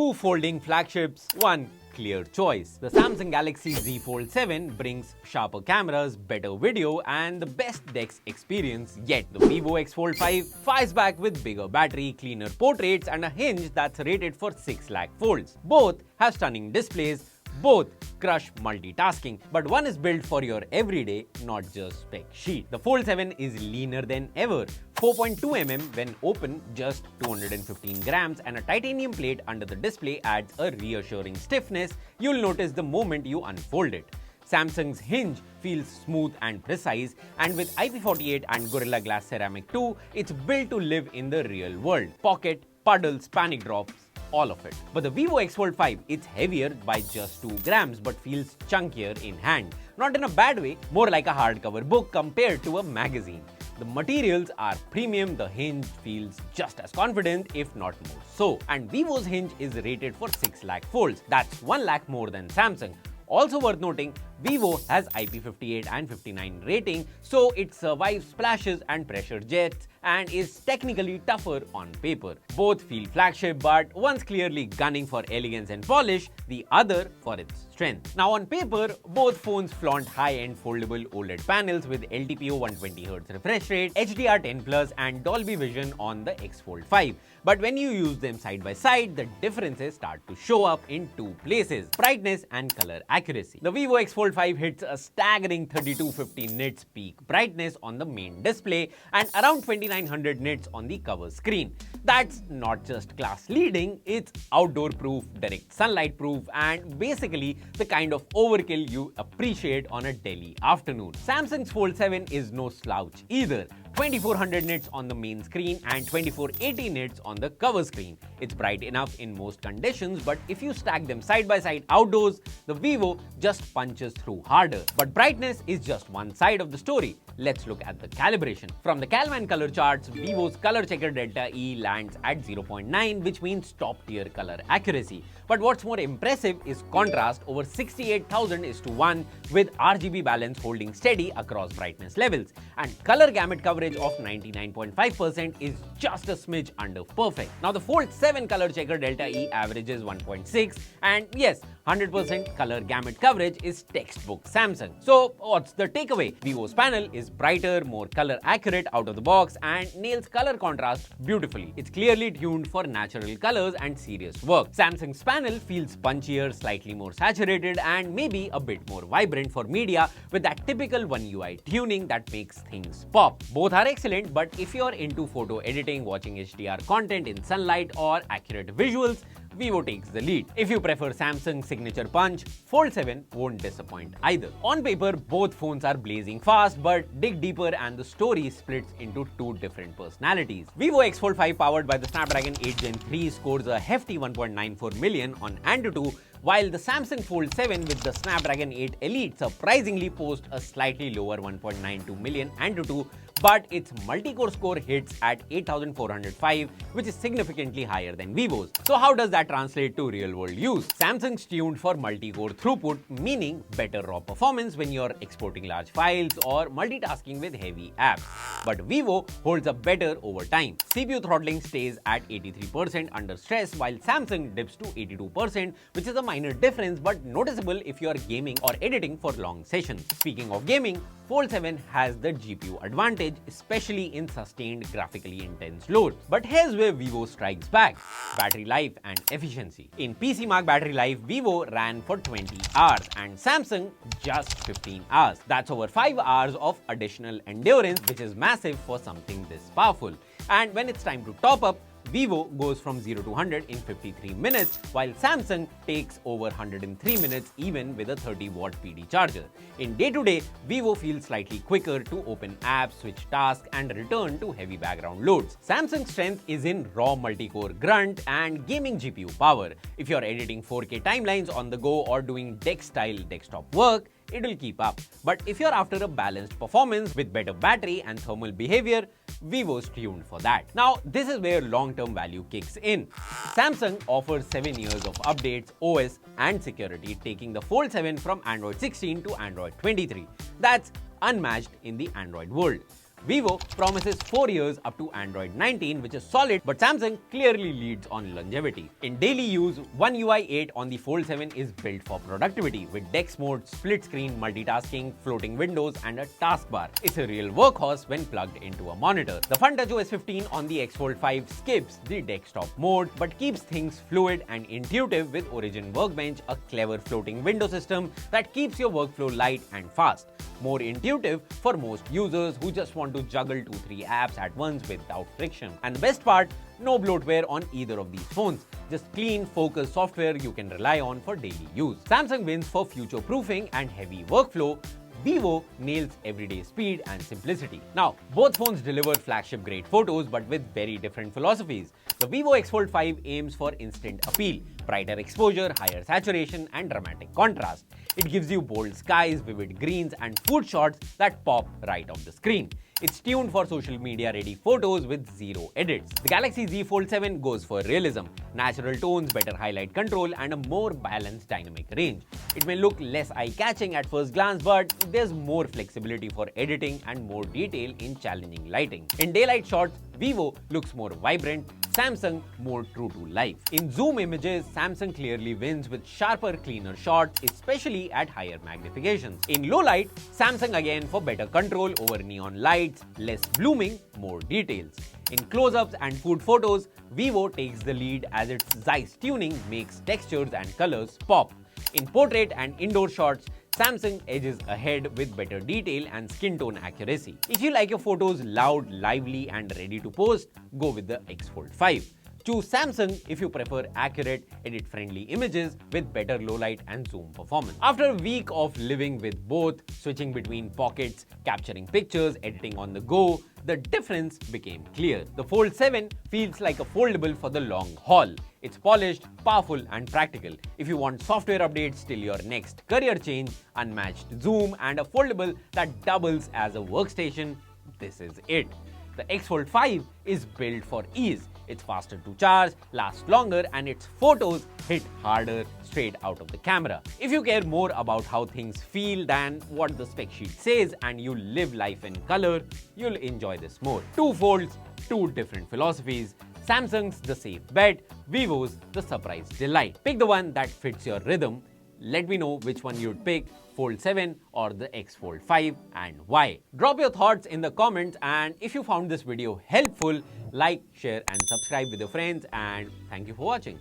Two folding flagships, one clear choice. The Samsung Galaxy Z Fold7 brings sharper cameras, better video, and the best DeX experience yet. The Vivo X Fold5 fires back with bigger battery, cleaner portraits, and a hinge that's rated for 6 lakh folds. Both have stunning displays. Both crush multitasking, but one is built for your everyday, not just spec sheet. The Fold7 is leaner than ever, 4.2 mm when open, just 215 grams, and a titanium plate under the display adds a reassuring stiffness you'll notice the moment you unfold it. Samsung's hinge feels smooth and precise, and with IP48 and Gorilla Glass Ceramic 2, it's built to live in the real world. Pocket, puddles, panic drops, all of it. But the Vivo X Fold5, it's heavier by just 2 grams but feels chunkier in hand. Not in a bad way, more like a hardcover book compared to a magazine. The materials are premium, the hinge feels just as confident, if not more so. And Vivo's hinge is rated for 6 lakh folds. That's 1 lakh more than Samsung. Also worth noting, Vivo has IP58 and 59 rating, so it survives splashes and pressure jets and is technically tougher on paper. Both feel flagship, but one's clearly gunning for elegance and polish, the other for its strength. Now on paper, both phones flaunt high-end foldable OLED panels with LTPO 120Hz refresh rate, HDR10+, and Dolby Vision on the X Fold5. But when you use them side by side, the differences start to show up in two places: brightness and color accuracy. The Vivo X Fold5 hits a staggering 3250 nits peak brightness on the main display and around 2900 nits on the cover screen. That's not just class leading, it's outdoor proof, direct sunlight proof, and basically the kind of overkill you appreciate on a Delhi afternoon. Samsung's Fold7 is no slouch either. 2400 nits on the main screen and 2480 nits on the cover screen. It's bright enough in most conditions, but if you stack them side by side outdoors, the Vivo just punches through harder. But brightness is just one side of the story. Let's look at the calibration. From the Calman color charts, Vivo's color checker Delta E lands at 0.9, which means top tier color accuracy. But what's more impressive is contrast over 68,000:1, with RGB balance holding steady across brightness levels. And color gamut coverage of 99.5% is just a smidge under perfect. Now the Fold7 color checker Delta E averages 1.6, and yes, 100% color gamut coverage is textbook Samsung. So what's the takeaway? Vivo's panel is brighter, more color accurate out of the box, and nails color contrast beautifully. It's clearly tuned for natural colors and serious work. Samsung's panel feels punchier, slightly more saturated, and maybe a bit more vibrant for media, with that typical One UI tuning that makes things pop. Both are excellent, but if you're into photo editing, watching HDR content in sunlight, or accurate visuals, Vivo takes the lead. If you prefer Samsung's signature punch, Fold7 won't disappoint either. On paper, both phones are blazing fast, but dig deeper and the story splits into two different personalities. Vivo X Fold5, powered by the Snapdragon 8 Gen 3, scores a hefty 1.94 million on AnTuTu, while the Samsung Fold7 with the Snapdragon 8 Elite surprisingly posts a slightly lower 1.92 million AnTuTu, but its multi-core score hits at 8405, which is significantly higher than Vivo's. So how does that translate to real-world use? Samsung's tuned for multi-core throughput, meaning better raw performance when you're exporting large files or multitasking with heavy apps. But Vivo holds up better over time. CPU throttling stays at 83% under stress, while Samsung dips to 82%, which is a minor difference but noticeable if you're gaming or editing for long sessions. Speaking of gaming, Fold7 has the GPU advantage, especially in sustained graphically intense loads. But here's where Vivo strikes back: battery life and efficiency. In PC Mark battery life, Vivo ran for 20 hours and Samsung just 15 hours. That's over 5 hours of additional endurance, which is massive for something this powerful. And when it's time to top up, Vivo goes from 0 to 100 in 53 minutes, while Samsung takes over 103 minutes even with a 30-watt PD charger. In day-to-day, Vivo feels slightly quicker to open apps, switch tasks, and return to heavy background loads. Samsung's strength is in raw multi-core grunt and gaming GPU power. If you're editing 4K timelines on the go or doing DeX-style desktop work, it'll keep up. But if you're after a balanced performance with better battery and thermal behavior, Vivo's tuned for that. Now, this is where long-term value kicks in. Samsung offers 7 years of updates, OS, and security, taking the Fold7 from Android 16 to Android 23. That's unmatched in the Android world. Vivo promises 4 years up to Android 19, which is solid, but Samsung clearly leads on longevity. In daily use, One UI 8 on the Fold 7 is built for productivity with DeX mode, split screen, multitasking, floating windows, and a taskbar. It's a real workhorse when plugged into a monitor. The FunTouch 15 on the X Fold 5 skips the desktop mode but keeps things fluid and intuitive with Origin Workbench, a clever floating window system that keeps your workflow light and fast. More intuitive for most users who just want to juggle 2-3 apps at once without friction. And the best part, no bloatware on either of these phones. Just clean, focused software you can rely on for daily use. Samsung wins for future-proofing and heavy workflow. Vivo nails everyday speed and simplicity. Now, both phones deliver flagship-grade photos but with very different philosophies. The Vivo X Fold5 aims for instant appeal, brighter exposure, higher saturation, and dramatic contrast. It gives you bold skies, vivid greens, and food shots that pop right off the screen. It's tuned for social media-ready photos with zero edits. The Galaxy Z Fold7 goes for realism, natural tones, better highlight control, and a more balanced dynamic range. It may look less eye-catching at first glance, but there's more flexibility for editing and more detail in challenging lighting. In daylight shots, Vivo looks more vibrant, Samsung more true to life. In zoom images, Samsung clearly wins with sharper, cleaner shots, especially at higher magnifications. In low light, Samsung again for better control over neon lights, less blooming, more details. In close-ups and food photos, Vivo takes the lead as its Zeiss tuning makes textures and colors pop. In portrait and indoor shots, Samsung edges ahead with better detail and skin tone accuracy. If you like your photos loud, lively, and ready to post, go with the X Fold5. Choose Samsung if you prefer accurate, edit-friendly images with better low light and zoom performance. After a week of living with both, switching between pockets, capturing pictures, editing on the go, the difference became clear. The Fold 7 feels like a foldable for the long haul. It's polished, powerful, and practical. If you want software updates till your next career change, unmatched zoom, and a foldable that doubles as a workstation, this is it. The X Fold 5 is built for ease. It's faster to charge, lasts longer, and its photos hit harder straight out of the camera. If you care more about how things feel than what the spec sheet says and you live life in color, you'll enjoy this more. Two folds, two different philosophies. Samsung's the safe bet, Vivo's the surprise delight. Pick the one that fits your rhythm. Let me know which one you'd pick, Fold 7 or the X Fold 5, and why. Drop your thoughts in the comments, and if you found this video helpful, like, share and subscribe with your friends, and thank you for watching.